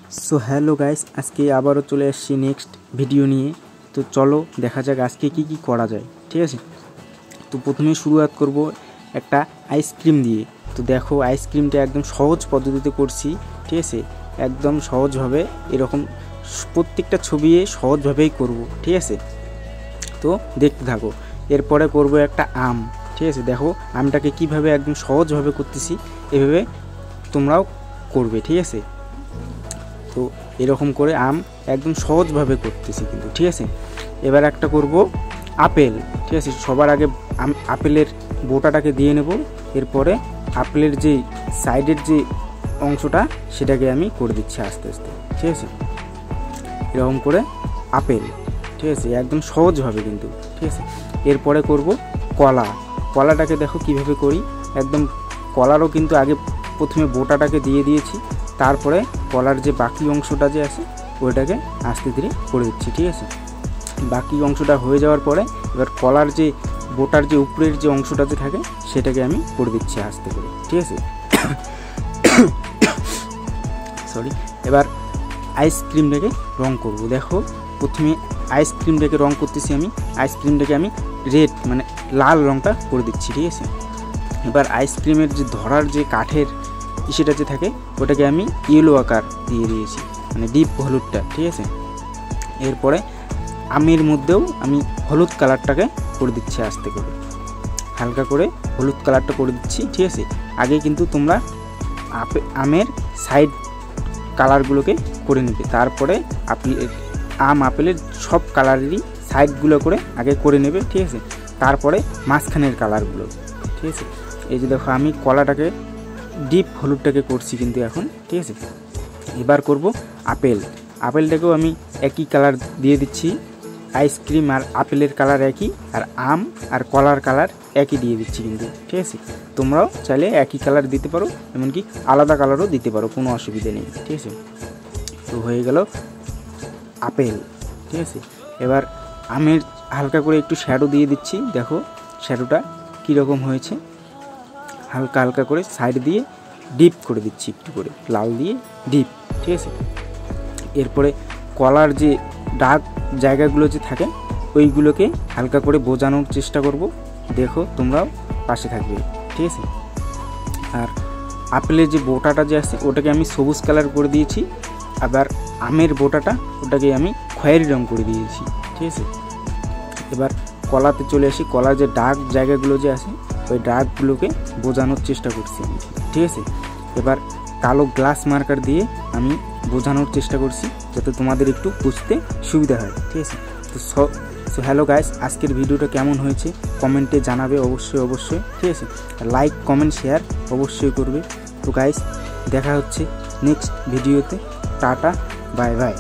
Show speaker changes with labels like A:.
A: So hello guys आज के आबारो चले आसছি नेक्स्ट भिडियो निये। तो चलो देखा जाक आज के की करा जाए। ठीक है, तो प्रथमे शुरुआत करब एक आइसक्रीम दिए। तो देखो आइसक्रीमटा एकदम सहज पद्धतिते करছি। ठीक है, एकदम सहज भावे एरकम प्रत्येकटा छवि सहज भावेই करब। ठीक है, तो देखते थाको। एरपरे करब एक आम। ठीक है, देखो आमटाके किभाবে एकदम सहज भावे करতেছি, एभाবে তোমরাও করবে। ঠিক আছে, तो এরকম করে আম একদম সহজভাবে করতেছি কিন্তু। ঠিক আছে, এবার একটা করব আপেল। ঠিক আছে, সবার আগে আপেলের বোটাটাকে দিয়ে নেব। এরপরে আপেলের যে সাইডের যে অংশটা সেটাকে আমি করে দিচ্ছি আস্তে আস্তে। ঠিক আছে, এরকম করে আপেল। ঠিক আছে, একদম সহজভাবে কিন্তু। ঠিক আছে, এরপরে করব কলা। কলাটাকে দেখো কিভাবে করি। একদম কলারও কিন্তু আগে প্রথমে বোটাটাকে দিয়ে দিয়েছি, তারপরে কলার যে বাকি অংশটা যে আছে ওইটাকে আস্তে ধীরে করে দিচ্ছি। ঠিক আছে, বাকি অংশটা হয়ে যাওয়ার পরে এবার কলার যে বোটার যে উপরের যে অংশটা যে থাকে সেটাকে আমি করে দিচ্ছি আস্তে করে। ঠিক আছে, সরি। এবার আইসক্রিমটাকে রং করব। দেখো প্রথমে আইসক্রিমটাকে রং করতেছি আমি। আইসক্রিমটাকে আমি রেড মানে লাল রংটা করে দিচ্ছি। ঠিক আছে, এবার আইসক্রিমের যে ধরার যে কাঠের সেটা যে থাকে ওটাকে আমি ইয়েলো আকার দিয়ে দিয়েছি, মানে ডিপ হলুদটা। ঠিক আছে, এরপরে আমের মধ্যেও আমি হলুদ কালারটাকে করে দিচ্ছি আস্তে করে, হালকা করে হলুদ কালারটা করে দিচ্ছি। ঠিক আছে, আগে কিন্তু তোমরা আমের সাইড কালারগুলোকে করে নেবে, তারপরে আপেলের সব কালারেরই সাইডগুলো করে আগে করে নেবে। ঠিক আছে, তারপরে মাঝখানের কালারগুলো। ঠিক আছে, এই যে দেখো আমি কলাটাকে ডিপ হলুদটাকে করছি কিন্তু এখন। ঠিক আছে, এবার করব আপেল। আপেলটাকেও আমি একই কালার দিয়ে দিচ্ছি। আইসক্রিম আর আপেলের কালার একই, আর আম আর কলার কালার একই দিয়ে দিচ্ছি কিন্তু। ঠিক আছে, তোমরাও চাইলে একই কালার দিতে পারো, এমনকি আলাদা কালারও দিতে পারো, কোনো অসুবিধা নেই। ঠিক আছে, তো হয়ে গেল আপেল। ঠিক আছে, এবার আমের হালকা করে একটু শ্যাডো দিয়ে দিচ্ছি। দেখো শ্যাডোটা কীরকম হয়েছে, হালকা হালকা করে সাইড দিয়ে ডিপ করে দিচ্ছি একটু করে, লাল দিয়ে ডিপ। ঠিক আছে, এরপরে কলার যে ডার্ক জায়গাগুলো যে থাকে ওইগুলোকে হালকা করে বোঝানোর চেষ্টা করব। দেখো তোমরাও পাশে থাকবে। ঠিক আছে, আর আপেলের যে বোটাটা যে আছে ওটাকে আমি সবুজ কালার করে দিয়েছি, আবার আমের বোটাটা ওটাকে আমি খয়েরি রং করে দিয়েছি। ঠিক আছে, এবার কলাতে চলে আসি। কলার যে ডার্ক জায়গাগুলো যে আছে ওই ডার্কগুলোকে বোঝানোর চেষ্টা করছি আমি। ঠিক আছে, এবার কালো গ্লাস মার্কার দিয়ে আমি বোঝানোর চেষ্টা করছি যাতে তোমাদের একটু বুঝতে সুবিধা হয়। ঠিক আছে, তো সো হ্যালো গাইস, আজকের ভিডিওটা কেমন হয়েছে কমেন্টে জানাবে অবশ্যই অবশ্যই। ঠিক আছে, লাইক কমেন্ট শেয়ার অবশ্যই করবে। তো গাইস দেখা হচ্ছে নেক্সট ভিডিওতে। Tata, bye bye.